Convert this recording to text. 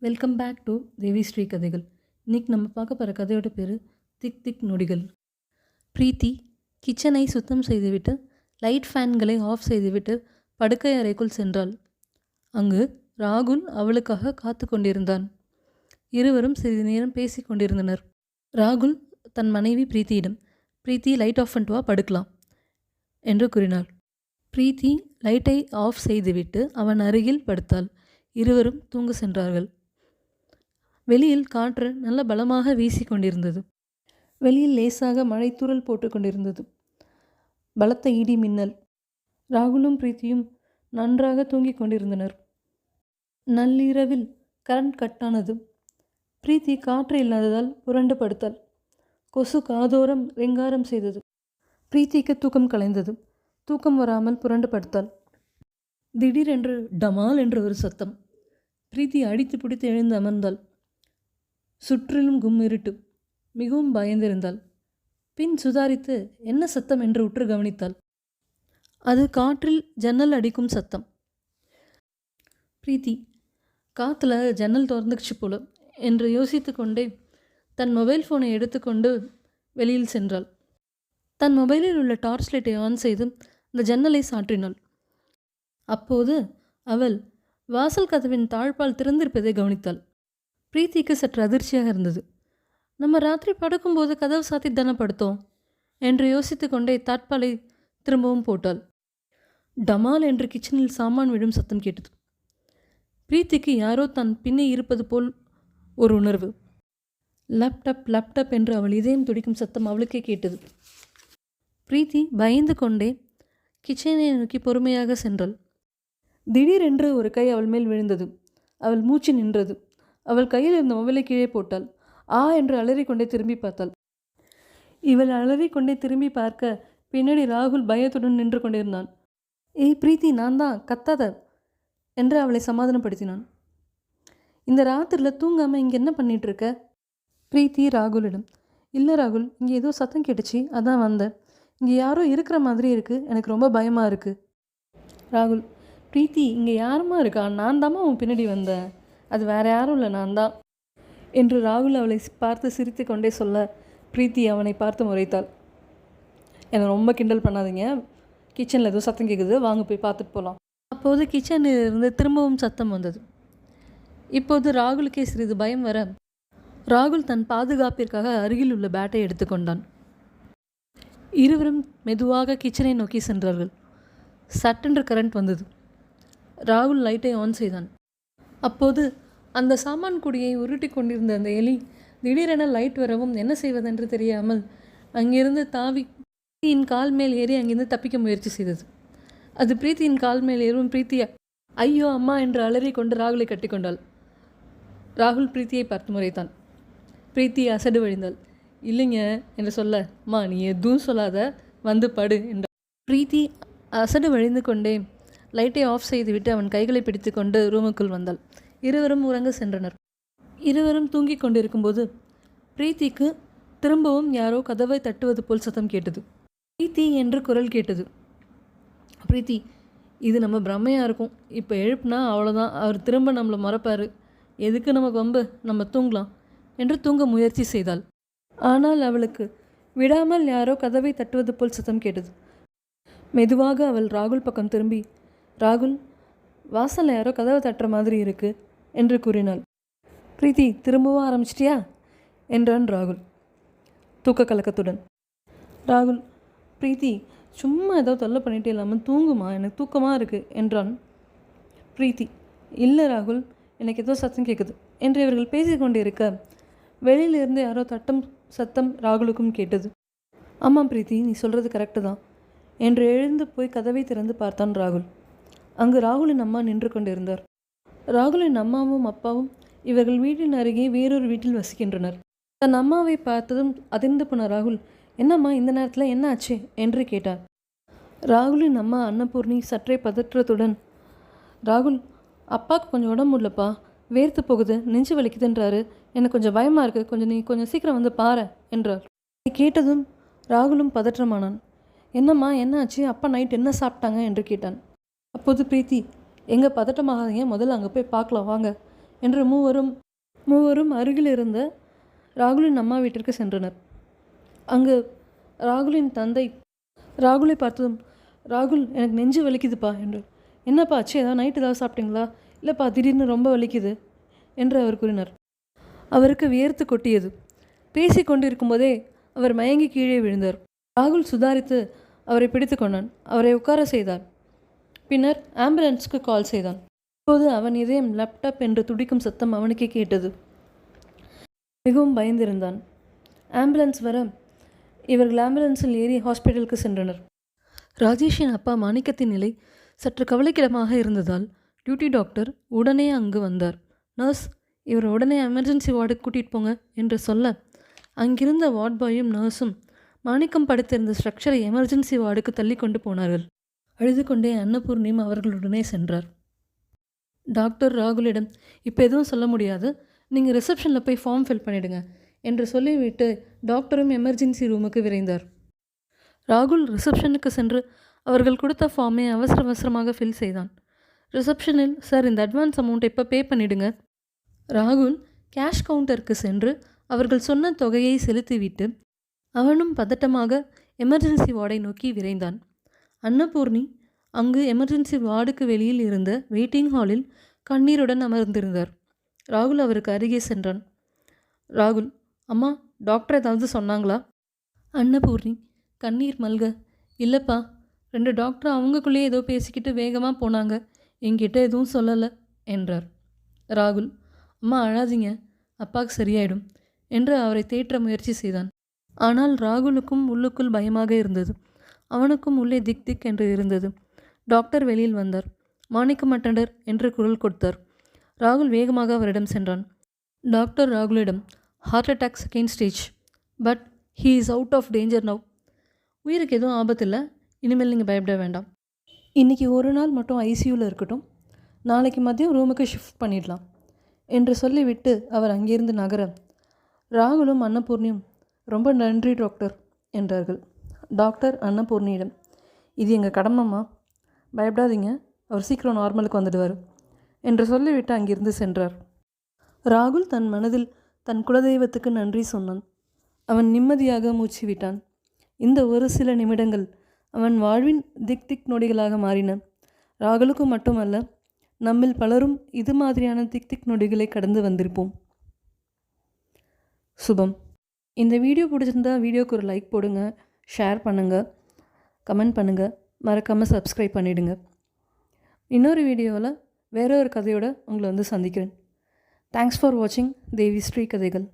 Welcome back to Devi Sri கதைகள். இன்றைக்கி நம்ம பார்க்க போகிற கதையோட பேர் திக் திக் நொடிகள். பிரீத்தி கிச்சனை சுத்தம் செய்துவிட்டு லைட் ஃபேன்களை ஆஃப் செய்துவிட்டு படுக்கை அறைக்குள் சென்றாள். அங்கு ராகுல் அவளுக்காக காத்து கொண்டிருந்தான். இருவரும் சிறிது நேரம் பேசி கொண்டிருந்தனர். ராகுல் தன் மனைவி பிரீத்தியிடம், பிரீத்தி லைட் ஆஃப் பண்ணிட்டு வா, படுக்கலாம் என்று கூறினாள். பிரீத்தி லைட்டை ஆஃப் செய்துவிட்டு அவன் அருகில் படுத்தாள். இருவரும் தூங்க சென்றார்கள். வெளியில் காற்று நல்ல பலமாக வீசி கொண்டிருந்தது. வெளியில் லேசாக மழைத்தூறல் போட்டு கொண்டிருந்தது. பலத்த இடி மின்னல். ராகுலும் பிரீத்தியும் நன்றாக தூங்கிக் கொண்டிருந்தனர். நள்ளிரவில் கரண்ட் கட்டானது. பிரீத்தி காற்று இல்லாததால் புரண்டு படுத்தாள். கொசு காதோரம் ரெங்காரம் செய்தது. பிரீத்திக்கு தூக்கம் கலைந்தது. தூக்கம் வராமல் புரண்டு படுத்தாள். திடீரென்று டமால் என்ற ஒரு சத்தம். பிரீத்தி அடித்து பிடித்து எழுந்து அமர்ந்தாள். சுற்றிலும் கும்மிருட்டு. மிகவும் பயந்திருந்தாள். பின் சுதாரித்து என்ன சத்தம் என்று உற்று கவனித்தாள். அது காற்றில் ஜன்னல் அடிக்கும் சத்தம். பிரீத்தி காற்றுல ஜன்னல் திறந்துக்குச்சு போல என்று யோசித்து கொண்டே தன் மொபைல் ஃபோனை எடுத்துக்கொண்டு வெளியில் சென்றாள். தன் மொபைலில் உள்ள டார்ச் லைட்டை ஆன் செய்து அந்த ஜன்னலை சாற்றினாள். அப்போது அவள் வாசல் கதவின் தாழ்பால் திறந்திருப்பதை கவனித்தாள். பிரீத்திக்கு சற்று அதிர்ச்சியாக இருந்தது. நம்ம ராத்திரி படுக்கும்போது கதவு சாத்தி தானே படுத்தோம் என்று யோசித்து கொண்டே தாட்பாலை திரும்பவும் போட்டாள். டமால் என்று கிச்சனில் சாமான் விழும் சத்தம் கேட்டது. பிரீத்திக்கு யாரோ தன் பின்னே இருப்பது போல் ஒரு உணர்வு. லேப்டாப் லேப்டாப் என்று அவள் இதயம் துடிக்கும் சத்தம் அவளுக்கே கேட்டது. பிரீத்தி பயந்து கொண்டே கிச்சனை நோக்கி பொறுமையாக சென்றாள். திடீரென்று ஒரு கை அவள் மேல் விழுந்தது. அவள் மூச்சு நின்றது. அவள் கையில் இருந்த மொபைலை கீழே போட்டாள். ஆ என்று அலறிக்கொண்டே திரும்பி பார்த்தாள். இவள் அலறிக்கொண்டே திரும்பி பார்க்க பின்னாடி ராகுல் பயத்துடன் நின்று கொண்டிருந்தான். ஏய் பிரீத்தி, நான் தான், கத்தாத என்று அவளை சமாதானப்படுத்தினான். இந்த ராத்திரியில் தூங்காமல் இங்கே என்ன பண்ணிகிட்ருக்க? பிரீத்தி ராகுலிடம், இல்லை ராகுல், இங்கே ஏதோ சத்தம் கேட்டுச்சு, அதான் வந்தேன். இங்கே யாரோ இருக்கிற மாதிரி இருக்குது, எனக்கு ரொம்ப பயமாக இருக்குது. ராகுல், பிரீத்தி இங்கே யாருமா இருக்கா? நான் தாம்மா உன் பின்னாடி வந்தேன், அது வேறு யாரும் இல்லை, நான் தான் என்று ராகுல் அவளை பார்த்து சிரித்து கொண்டே சொல்ல பிரீத்தி அவனை பார்த்து முறைத்தாள். என்னை ரொம்ப கிண்டல் பண்ணாதீங்க, கிச்சனில் ஏதோ சத்தம் கேட்குது, வாங்க போய் பார்த்துட்டு போகலாம். அப்போது கிச்சனில் இருந்து திரும்பவும் சத்தம் வந்தது. இப்போது ராகுலுக்கே சிறிது பயம் வர ராகுல் தன் பாதுகாப்பிற்காக அருகில் உள்ள பேட்டை எடுத்துக்கொண்டான். இருவரும் மெதுவாக கிச்சனை நோக்கி சென்றார்கள். சட்டென்று கரண்ட் வந்தது. ராகுல் லைட்டை ஆன் செய்தான். அப்போது அந்த சாமான் குடியை உருட்டி கொண்டிருந்த அந்த எலி திடீரென லைட் வரவும் என்ன செய்வதென்று தெரியாமல் அங்கிருந்து தாவி பிரீத்தியின் கால் மேல் ஏறி அங்கிருந்து தப்பிக்க முயற்சி செய்தது. அது பிரீத்தியின் கால் மேல் ஏறும் பிரீத்தியா ஐயோ அம்மா என்று அலறி கொண்டு ராகுலை கட்டிக்கொண்டாள். ராகுல் பிரீத்தியை பார்த்து முறைத்தான். பிரீத்தி அசடு வழிந்தாள். இல்லைங்க என்று சொல்ல, அம்மா நீ எதுவும் சொல்லாத, வந்து படு என்றாள். பிரீத்தி அசடு வழிந்து கொண்டே லைட்டை ஆஃப் செய்துவிட்டு அவன் கைகளை பிடித்து கொண்டு ரூமுக்குள் வந்தாள். இருவரும் உறங்க சென்றனர். இருவரும் தூங்கிக் கொண்டிருக்கும்போது பிரீத்திக்கு திரும்பவும் யாரோ கதவை தட்டுவது போல் சத்தம் கேட்டது. பிரீத்தி என்று குரல் கேட்டது. பிரீத்தி, இது நம்ம பிரம்மையாக இருக்கும், இப்போ எழுப்புனா அவ்வளோதான், அவர் திரும்ப நம்மளை மறப்பார், எதுக்கு நமக்கு வம்பு, நம்ம தூங்கலாம் என்று தூங்க முயற்சி செய்தாள். ஆனால் அவளுக்கு விடாமல் யாரோ கதவை தட்டுவது போல் சத்தம் கேட்டது. மெதுவாக அவள் ராகுல் பக்கம் திரும்பி, ராகுல், வாசலில் யாரோ கதவை தட்டுற மாதிரி இருக்குது என்று கூறினாள். பிரீத்தி, திரும்பவும் ஆரம்பிச்சிட்டியா என்றான் ராகுல் தூக்க கலக்கத்துடன். ராகுல், பிரீத்தி சும்மா ஏதோ தொல்லை பண்ணிகிட்டே இல்லாமல் தூங்குமா, எனக்கு தூக்கமாக இருக்குது என்றான். பிரீத்தி, இல்லை ராகுல், எனக்கு ஏதோ சத்தம் கேட்குது என்று இவர்கள் பேசிக்கொண்டு இருக்க வெளியிலிருந்து யாரோ தட்டும் சத்தம் ராகுலுக்கும் கேட்டது. ஆமாம் பிரீத்தி, நீ சொல்கிறது கரெக்டு தான் என்று எழுந்து போய் கதவை திறந்து பார்த்தான் ராகுல். அங்கு ராகுலின் அம்மா நின்று கொண்டிருந்தார். ராகுலின் அம்மாவும் அப்பாவும் இவர்கள் வீட்டின் அருகே வேறொரு வீட்டில் வசிக்கின்றனர். தன் அம்மாவை பார்த்ததும் அதிர்ந்து போன ராகுல், என்னம்மா இந்த நேரத்தில் என்ன ஆச்சு என்று கேட்டார். ராகுலின் அம்மா அன்னபூர்ணி சற்றே பதற்றத்துடன், ராகுல், அப்பாவுக்கு கொஞ்சம் உடம்பு முடியலப்பா, வேர்த்து போகுது, நெஞ்சு வலிக்குதுன்றாரு, எனக்கு கொஞ்சம் பயமாக இருக்குது, நீ கொஞ்சம் சீக்கிரம் வந்து பாரு என்றார். இதை கேட்டதும் ராகுலும் பதற்றமானான். என்னம்மா என்ன ஆச்சு, அப்பா நைட் என்ன சாப்பிட்டாங்க என்று கேட்டான். அப்போது பிரீத்தி, எங்கே பதட்டமாகாதீங்க, முதல்ல அங்கே போய் பார்க்கலாம் வாங்க என்று மூவரும் அருகில் இருந்த ராகுலின் அம்மா வீட்டிற்கு சென்றனர். அங்கு ராகுலின் தந்தை ராகுலை பார்த்ததும், ராகுல் எனக்கு நெஞ்சு வலிக்குதுப்பா என்று. என்னப்பா ஆச்சு, ஏதாவது நைட்டு ஏதாவது சாப்பிட்டீங்களா? இல்லைப்பா திடீர்னு ரொம்ப வலிக்குது என்று அவர் கூறினார். அவருக்கு வியர்த்து கொட்டியது. பேசி கொண்டிருக்கும்போதே அவர் மயங்கி கீழே விழுந்தார். ராகுல் சுதாரித்து அவரை பிடித்து கொண்டான். அவரை உட்கார செய்தார். பின்னர் ஆம்புலன்ஸுக்கு கால் செய்தான். இப்போது அவன் இதயம் லேப்டாப் என்று துடிக்கும் சத்தம் அவனுக்கே கேட்டது. மிகவும் பயந்திருந்தான். ஆம்புலன்ஸ் வர இவர்கள் ஆம்புலன்ஸில் ஏறி ஹாஸ்பிட்டலுக்கு சென்றனர். ராஜேஷின் அப்பா மாணிக்கத்தின் நிலை சற்று கவலைக்கிடமாக இருந்ததால் டியூட்டி டாக்டர் உடனே அங்கு வந்தார். நர்ஸ், இவர் உடனே எமர்ஜென்சி வார்டுக்கு கூட்டிகிட்டு போங்க என்று சொல்ல, அங்கிருந்த வார்ட் பாயும் நர்ஸும் மாணிக்கம் படுத்திருந்த ஸ்ட்ரக்சரை எமர்ஜென்சி வார்டுக்கு தள்ளி கொண்டு போனார்கள். அழுது கொண்டே அன்னபூர்ணியும் அவர்களுடனே சென்றார். டாக்டர் ராகுலிடம், இப்போ எதுவும் சொல்ல முடியாது, நீங்கள் ரிசப்ஷனில் போய் ஃபார்ம் ஃபில் பண்ணிவிடுங்க என்று சொல்லிவிட்டு டாக்டரும் எமர்ஜென்சி ரூமுக்கு விரைந்தார். ராகுல் ரிசப்ஷனுக்கு சென்று அவர்கள் கொடுத்த ஃபார்மை அவசரமாக ஃபில் செய்தான். ரிசப்ஷனில், சார் இந்த அட்வான்ஸ் அமௌண்ட் இப்போ பே பண்ணிவிடுங்க. ராகுல் கேஷ் கவுண்டருக்கு சென்று அவர்கள் சொன்ன தொகையை செலுத்திவிட்டு அவனும் பதட்டமாக எமர்ஜென்சி வார்டை நோக்கி விரைந்தான். அன்னபூர்ணி அங்கு எமர்ஜென்சி வார்டுக்கு வெளியில் இருந்த வெயிட்டிங் ஹாலில் கண்ணீருடன் அமர்ந்திருந்தார். ராகுல் அவருக்கு அருகே சென்றான். ராகுல், அம்மா டாக்டர் ஏதாவது சொன்னாங்களா? அன்னபூர்ணி கண்ணீர் மல்க, இல்லைப்பா, 2 டாக்டர் அவங்களுக்குள்ளேயே ஏதோ பேசிக்கிட்டு வேகமாக போனாங்க, என்கிட்ட எதுவும் சொல்லலை என்றார். ராகுல், அம்மா அழாதீங்க, அப்பாவுக்கு சரியாயிடும் என்று அவரை தேற்ற முயற்சி செய்தான். ஆனால் ராகுலுக்கும் உள்ளுக்குள் பயமாக இருந்தது. அவனுக்கும் உள்ளே திக் திக் என்று இருந்தது. டாக்டர் வெளியில் வந்தார். மாணிக்கம் அட்டண்டர் என்று குரல் கொடுத்தார். ராகுல் வேகமாக அவரிடம் சென்றான். டாக்டர் ராகுலிடம், heart attack second stage, but he is out of danger now. உயிருக்கு எதுவும் ஆபத்தில்லை, இனிமேல் நீங்கள் பயப்பட வேண்டாம். இன்றைக்கி ஒரு நாள் மட்டும் ஐசியூவில் இருக்கட்டும், நாளைக்கு மதியம் ரூமுக்கு ஷிஃப்ட் பண்ணிடலாம் என்று சொல்லிவிட்டு அவர் அங்கிருந்து நகர ராகுலும் அன்னபூர்ணியும், ரொம்ப நன்றி டாக்டர் என்றார்கள். டாக்டர் அன்னபூர்ணியிடம், இது எங்கள் கடமைம்மா, பயப்படாதீங்க, அவர் சீக்கிரம் நார்மலுக்கு வந்துடுவார் என்று சொல்லிவிட்டு அங்கிருந்து சென்றார். ராகுல் தன் மனதில் தன் குலதெய்வத்துக்கு நன்றி சொன்னான். அவன் நிம்மதியாக மூச்சு விட்டான். இந்த ஒரு சில நிமிடங்கள் அவன் வாழ்வின் திக் திக் நொடிகளாக மாறின. ராகுலுக்கு மட்டுமல்ல, நம்மில் பலரும் இது மாதிரியான திக் திக் நொடிகளை கடந்து வந்திருப்போம். சுபம். இந்த வீடியோ பிடிச்சிருந்தா வீடியோக்கு ஒரு லைக் போடுங்க, ஷேர் பண்ணுங்கள், கமெண்ட் பண்ணுங்கள், மறக்காமல் சப்ஸ்கிரைப் பண்ணிவிடுங்க. இன்னொரு வீடியோவில் வேற ஒரு கதையோடு உங்களை சந்திக்கிறேன். தேங்க்ஸ் ஃபார் வாட்சிங் தேவி ஸ்ரீ கதைகள்.